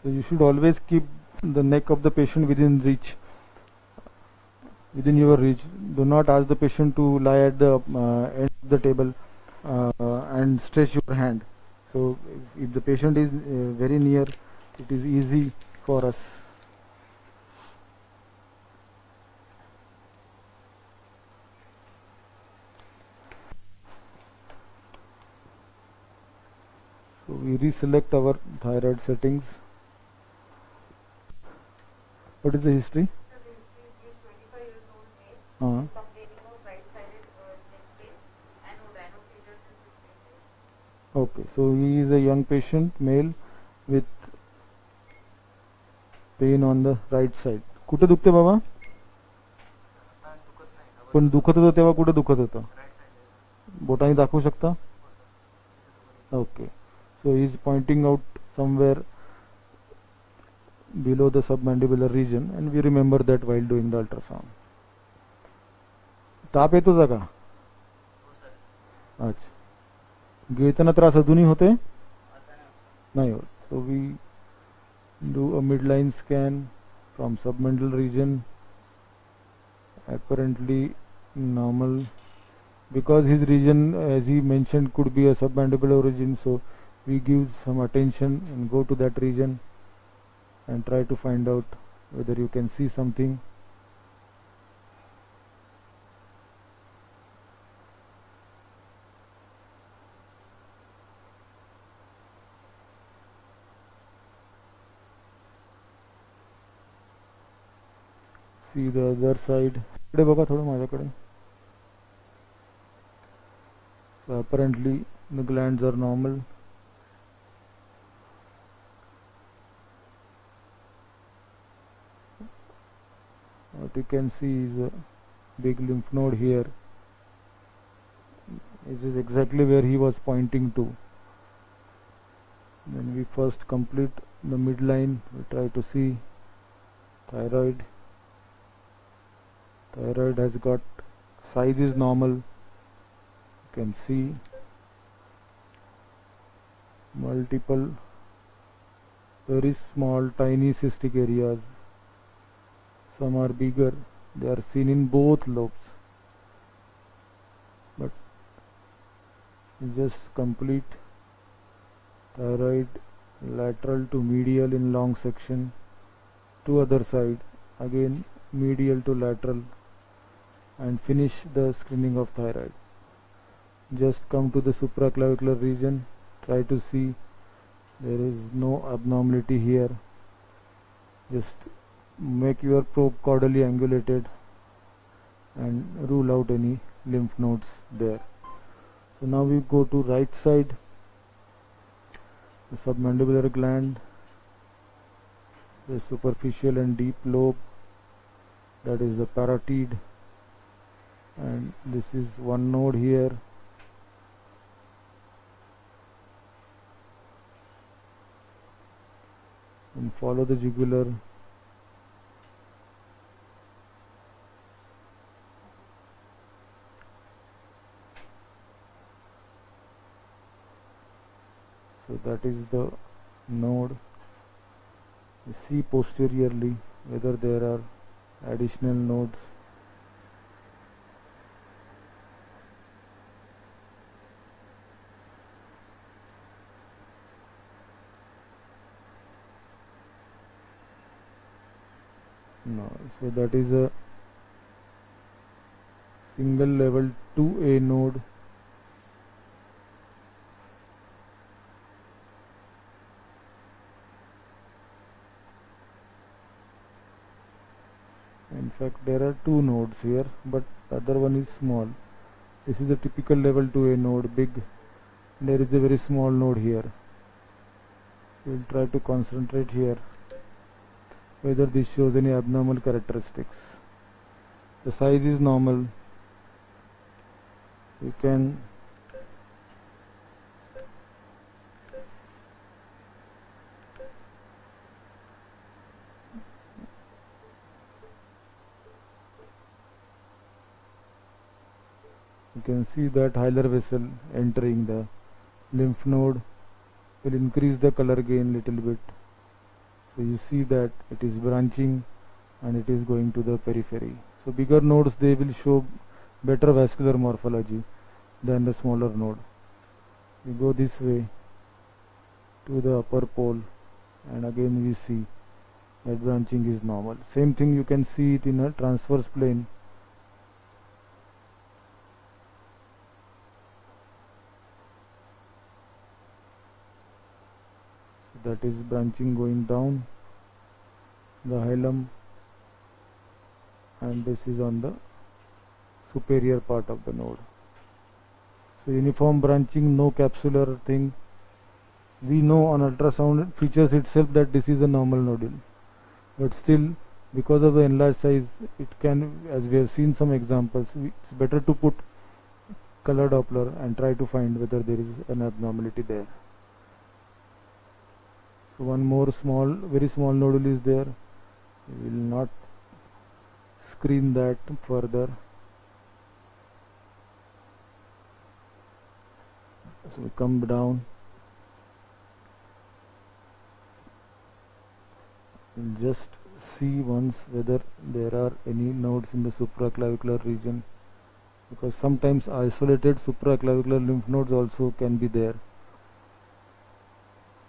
So you should always keep the neck of the patient within reach, within your reach. Do not ask the patient to lie at the end of the table and stretch your hand. So if the patient is very near, it is easy for us. So we reselect our thyroid settings. What is the history? Okay, so he is a young patient, male, with pain on the right side. कुठे दुखते बाबा? पण दुखत होतं तेव्हा कुठे दुखत होतं? बोटाने दाखवू शकता? Okay, so he is pointing out somewhere below the submandibular region, and we remember that while doing the ultrasound. ताप येतो का? अच्छा, गिळताना त्रास अजूनही होते? नाही होत. So we do a midline scan from submandibular region, apparently normal, because his region, as he mentioned, could be a submandibular origin. So we give some attention and go to that region and try to find out whether you can see something. See the other side. इकडे बघा थोडं माझ्याकडे. So apparently the glands are normal. What you can see is a big lymph node here. It is exactly where he was pointing to. Then we first complete the midline. We try to see thyroid. Thyroid has got, size is normal. You can see multiple very small tiny cystic areas. Some are bigger. They are seen in both lobes. But just complete thyroid lateral to medial in long section, to other side again medial to lateral, and finish the screening of thyroid. Just come to the supraclavicular region, try to see there is no abnormality here. Just make your probe caudally angulated and rule out any lymph nodes there. So now we go to right side, the submandibular gland, the superficial and deep lobe, that is the parotid, and this is one node here. And follow the jugular. So that is the node. See posteriorly whether there are additional nodes. No, so that is a single level 2A node. In fact, there are two nodes here, but the other one is small. This is a typical level 2A node, big. There is a very small node here. We'll try to concentrate here whether this shows any abnormal characteristics. The size is normal. You can see that hilar vessel entering the lymph node will increase the color gain little bit. So you see that it is branching and it is going to the periphery. So bigger nodes, they will show better vascular morphology than the smaller node. We go this way to the upper pole, and again we see that branching is normal. Same thing you can see it in a transverse plane. So that is branching going down the hilum, and this is on the superior part of the node. So uniform branching, no capsular thing. We know on ultrasound it features itself that this is a normal nodule, but still because of the enlarged size it can, as we have seen some examples, it's better to put color Doppler and try to find whether there is an abnormality there. So one more small, very small nodule is there. We will not screen that further. So we come down. We'll just see once whether there are any nodes in the supraclavicular region, because sometimes isolated supraclavicular lymph nodes also can be there,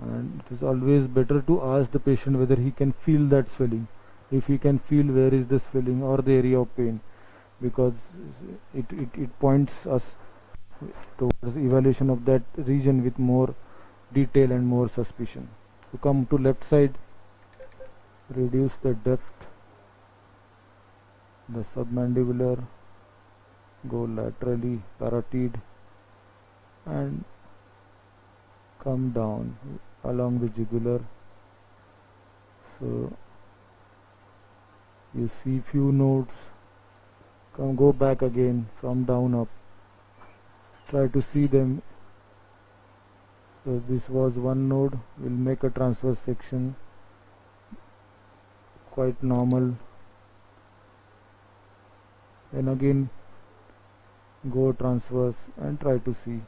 and it is always better to ask the patient whether he can feel that swelling, if he can feel where is the swelling or the area of pain, because it points us towards evaluation of that region with more detail and more suspicion. So come to left side, reduce the depth, the submandibular, go laterally, parotid, and come down along the jugular. So you see few nodes. Go back again from down up, try to see them. So this was one node. We'll make a transverse section, quite normal. Then again go transverse and try to see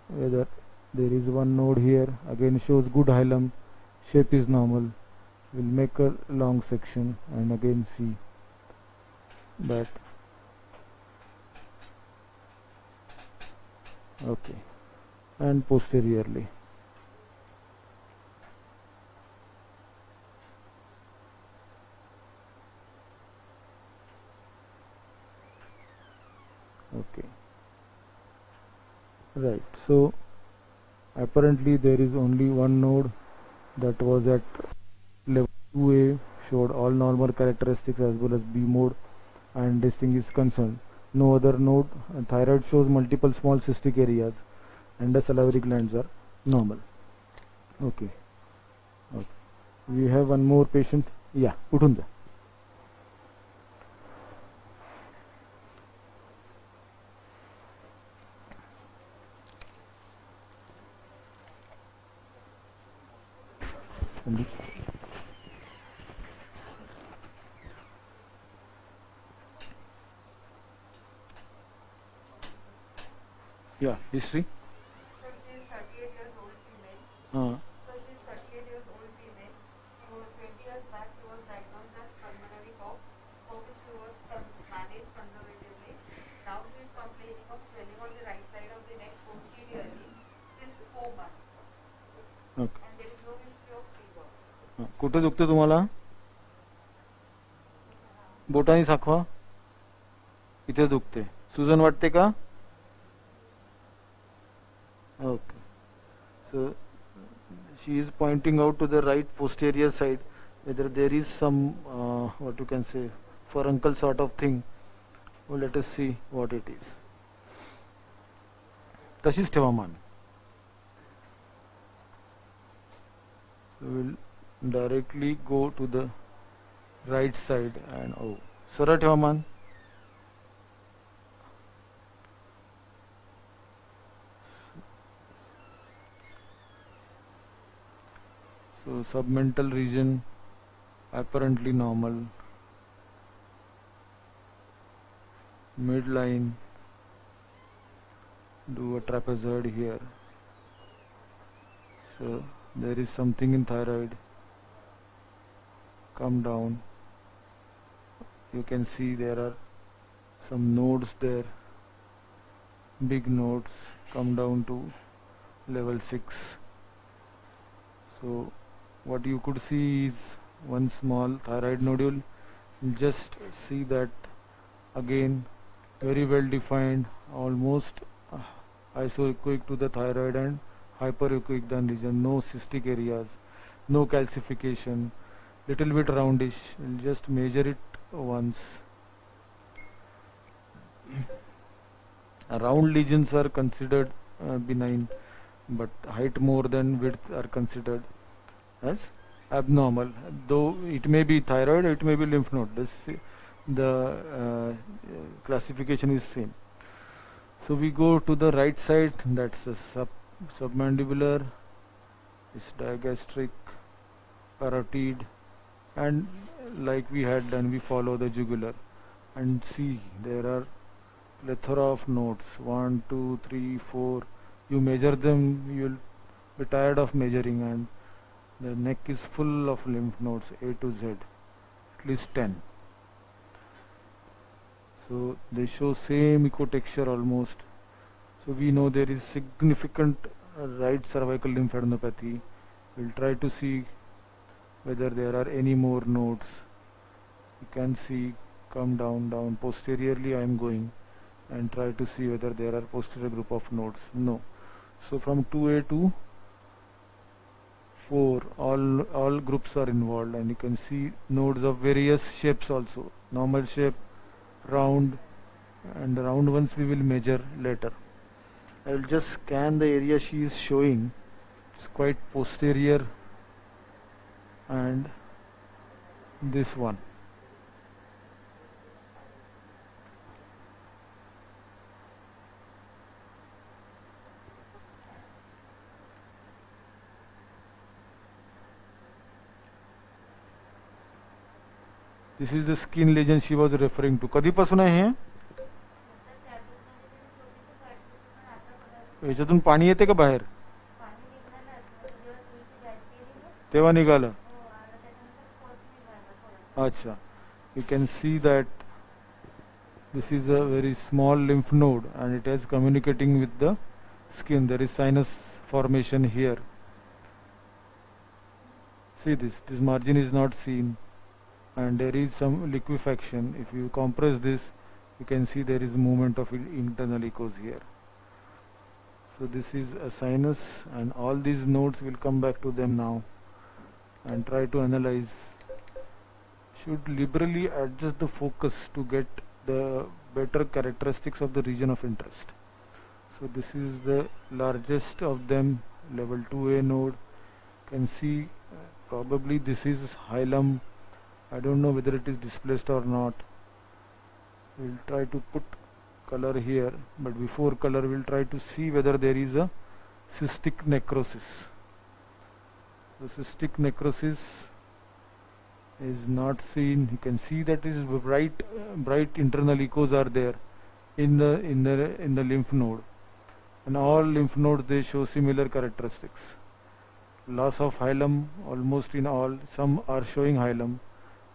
whether there is one node here. Again shows good hilum, shape is normal. We'll make a long section and again see that. Okay, and posteriorly. Okay, right. So apparently there is only one node that was at level 2A, showed all normal characteristics as well as B mode, and this thing is concerned. No other node. Thyroid shows multiple small cystic areas, and the salivary glands are normal. Okay. Okay. We have one more patient. Yeah, उठून जा. Yeah, history. So she is 38 years old female. So she is 38 years old female. She was 20 years back. She was diagnosed as pulmonary cough, for which she was managed conservatively. Now she is complaining of swelling on the right side of the neck posteriorly since 4 months. Okay. And there is no history of fever. कुठे दुखते तुम्हाला? बोटानी साखवा. इथे दुखते. सुजन वाटते का? Okay. So she is pointing out to the right posterior side whether there is some what you can say furuncle sort of thing. Well, let us see what it is. तशीच ठेवा मान. So we'll directly go to the right side and सरळ ठेवा मान. So submental region apparently normal. Midline, do a trapezoid here. So there is something in thyroid. come down. You can see there are some nodes there, big nodes, come down to level 6. So what you could see is one small thyroid nodule. Just see that again, very well defined, almost isoechoic to the thyroid and hyperechoic the region, no cystic areas, no calcification, little bit roundish. We'll just measure it once. Round lesions are considered benign, but height more than width are considered as abnormal. Though it may be thyroid, it may be lymph node. The classification is same. So we go to the right side. That's a submandibular, it's digastric, parotid, and like we had done, we follow the jugular and see there are plethora of nodes, 1, 2, 3, 4. You measure them, you'll be tired of measuring, and the neck is full of lymph nodes, A to Z, at least 10. So they show same ecotexture almost. So we know there is significant right cervical lymphadenopathy. We'll try to see whether there are any more nodes. You can see come down posteriorly. I am going and try to see whether there are posterior group of nodes. No. So from 2A to 4, all groups are involved, and you can see nodes of various shapes also. Normal shape, round, and the round ones we will measure later. I will just scan the area she is showing. It's quite posterior, and this one. This is the skin lesion she was referring to. कधीपासून आहे हे? याच्यातून पाणी येते का बाहेर? तेव्हा निघालं. अच्छा. You can see that this is a very small lymph node and it is communicating with the skin. There is sinus formation here. See this margin is not seen, and there is some liquefaction. If you compress this, you can see there is movement of internal echoes here. So this is a sinus, and all these nodes will come back to them now and try to analyze. Should liberally adjust the focus to get the better characteristics of the region of interest. So this is the largest of them, level 2A node. Can see probably this is hilum. I don't know whether it is displaced or not. We'll try to put color here, but before color we'll try to see whether there is a cystic necrosis. The cystic necrosis is not seen. You can see that is bright internal echoes are there in the lymph node, and all lymph nodes they show similar characteristics. Loss of hilum almost in all. Some are showing hilum,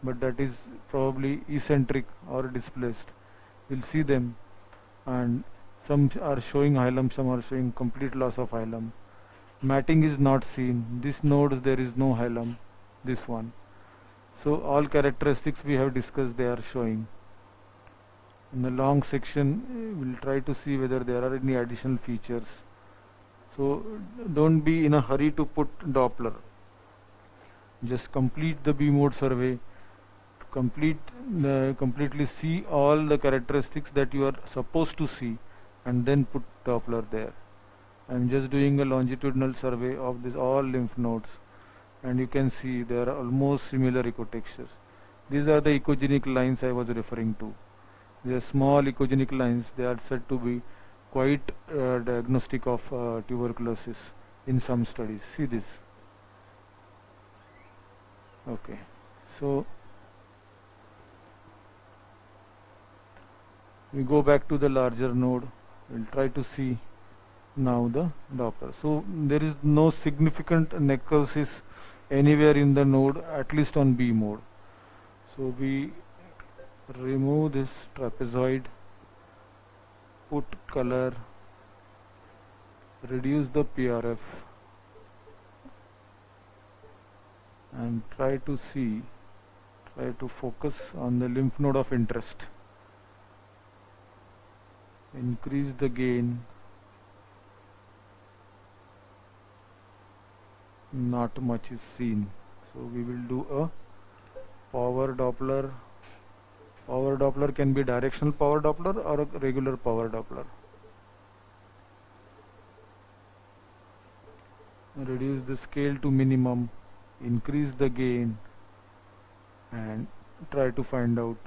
but that is probably eccentric or displaced. We'll see them, and some are showing hilum, some are showing complete loss of hilum. Matting is not seen. This nodes there is no hilum, this one. So all characteristics we have discussed, they are showing. In the long section we'll try to see whether there are any additional features. So don't be in a hurry to put Doppler. Just complete the B mode survey, completely see all the characteristics that you are supposed to see, and then put Doppler there. I am just doing a longitudinal survey of this all lymph nodes, and you can see there are almost similar ecotextures. These are the echogenic lines I was referring to. They are small echogenic lines. They are said to be quite diagnostic of tuberculosis in some studies. See this. Okay, so we go back to the larger node. We'll try to see now the Doppler. So there is no significant necrosis anywhere in the node, at least on B mode. So we remove this trapezoid, put color, reduce the PRF, and try to focus on the lymph node of interest. Increase the gain. Not much is seen, so we will do a power Doppler. Power Doppler can be directional power Doppler or a regular power Doppler. Reduce the scale to minimum, increase the gain, and try to find out,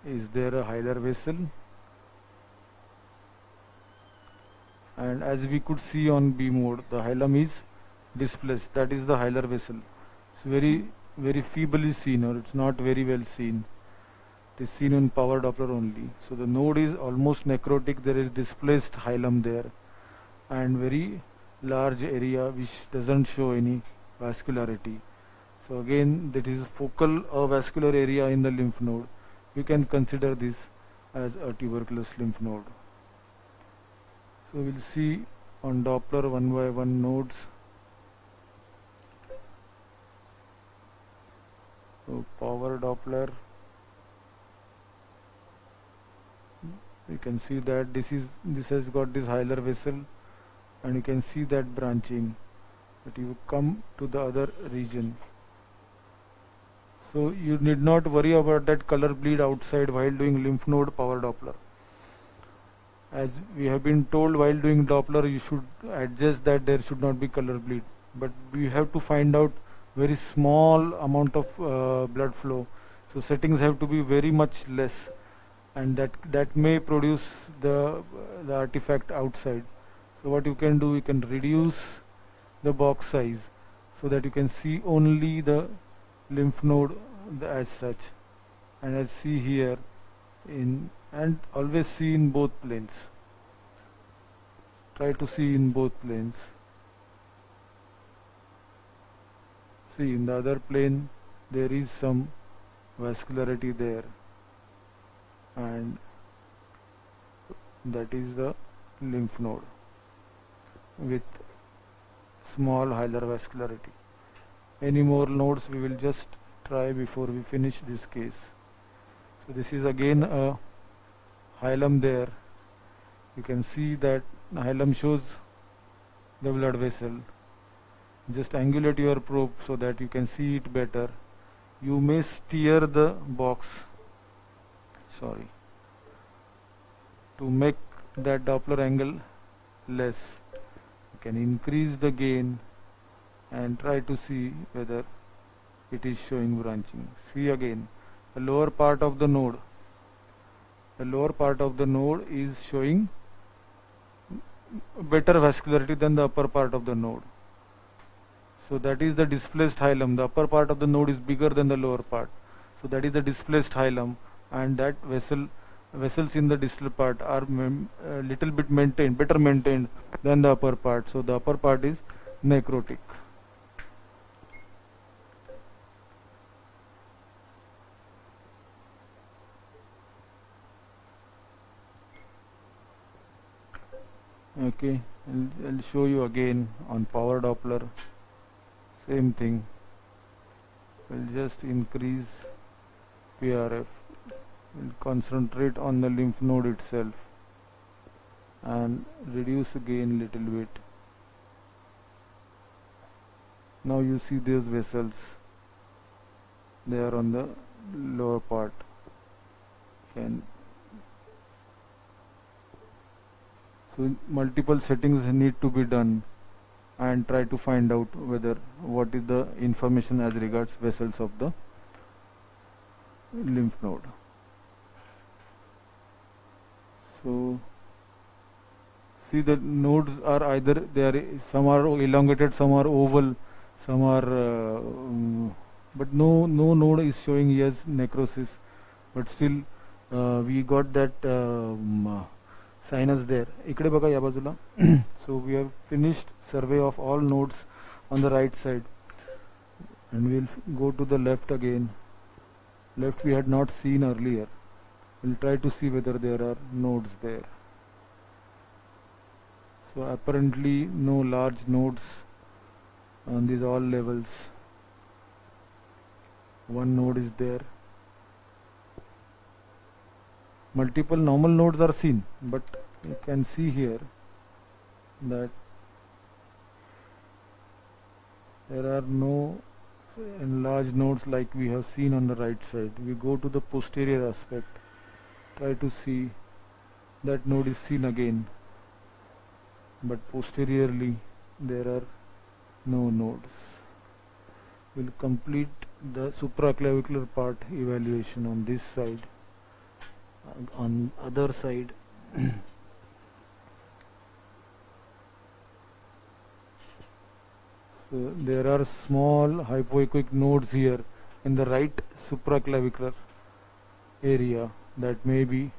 is there a hilar vessel? And as we could see on B mode, the hilum is displaced. That is the hilar vessel. It's very feebly seen, or it's not very well seen. It is seen in power Doppler only. So the node is almost necrotic. There is displaced hilum there, and very large area which doesn't show any vascularity. So again, that is focal avascular area in the lymph node. We can consider this as a tuberculous lymph node. So we'll see on Doppler one by one nodes. So power Doppler, you can see that this has got this hilar vessel, and you can see that branching. But you come to the other region, so you need not worry about that color bleed outside while doing lymph node power Doppler. As we have been told, while doing Doppler you should adjust that there should not be color bleed, but we have to find out very small amount of blood flow, so settings have to be very much less, and that may produce the artifact outside. So what you can do, you can reduce the box size so that you can see only the lymph node as such, and as see here and always see in both planes. Try to see in both planes. See, in the other plane there is some vascularity there, and that is the lymph node with small hilar vascularity. Any more nodes we will just try before we finish this case. So this is again a hilum there. You can see that hilum shows the blood vessel. Just angulate your probe so that you can see it better. You may steer the box, to make that Doppler angle less. You can increase the gain and try to see whether it is showing branching. See again, the lower part of the node. The lower part of the node is showing better vascularity than the upper part of the node. So that is the displaced hilum. The upper part of the node is bigger than the lower part. So that is the displaced hilum, and that vessels in the distal part are little bit better maintained than the upper part. So the upper part is necrotic. Okay, I'll show you again on power Doppler. Same thing. We'll just increase PRF. We'll concentrate on the lymph node itself and reduce gain little bit. Now you see these vessels. They are on the lower part. So multiple settings need to be done, and try to find out what is the information as regards vessels of the lymph node. So see, the nodes are some are elongated, some are oval, some are but no node is showing yes necrosis, but still we got that sinus there. इकडे बघा या बाजूला. So we have finished survey of all nodes on the right side. And we'll go to the left again. Left we had not seen earlier. We'll try to see whether there are nodes there. So apparently no large nodes on these all levels. One node is there. Multiple normal nodes are seen, but you can see here that there are no enlarged nodes like we have seen on the right side. We go to the posterior aspect, try to see that node is seen again, but posteriorly there are no nodes. We'll complete the supraclavicular part evaluation on this side. On other side so there are small hypoechoic nodes here in the right supraclavicular area that may be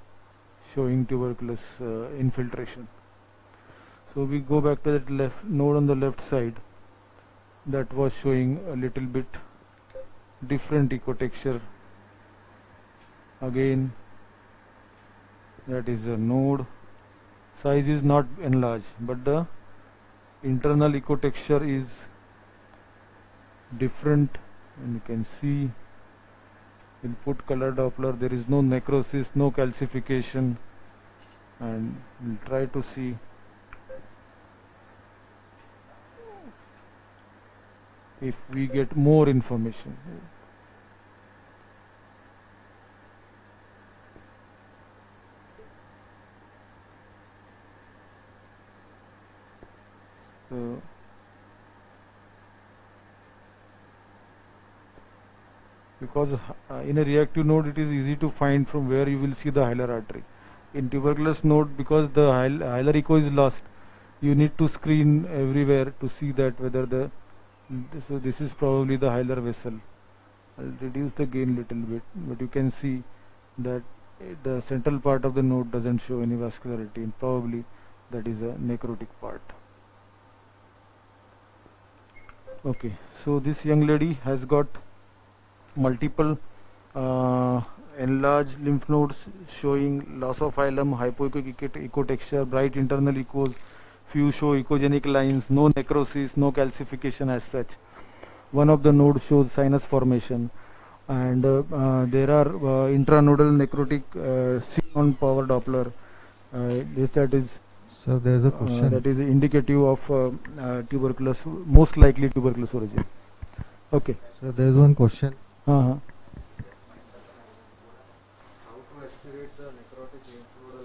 showing tuberculous infiltration. So we go back to that left node on the left side that was showing a little bit different ecotexture. Again, that is a node. Size is not enlarged, but the internal ecotexture is different, and you can see we'll put color Doppler. There is no necrosis, no calcification, and we'll try to see if we get more information. So because in a reactive node it is easy to find from where you will see the hilar artery. In tuberculous node, because the hilar echo is lost, you need to screen everywhere to see that whether so this is probably the hilar vessel. I'll reduce the gain little bit, but you can see that the central part of the node doesn't show any vascularity, and probably that is a necrotic part. Okay, so this young lady has got multiple enlarged lymph nodes showing loss of hilum, hypoechoic ecotexture, bright internal echoes, few show echogenic lines, no necrosis, no calcification as such. One of the nodes shows sinus formation, and there are intranodal necrotic on power Doppler. That is Sir, there is a question. that is indicative of tuberculous, most likely tuberculous origin. Okay. Sir, there is one question. Uh-huh. How to aspirate the necrotic lymph node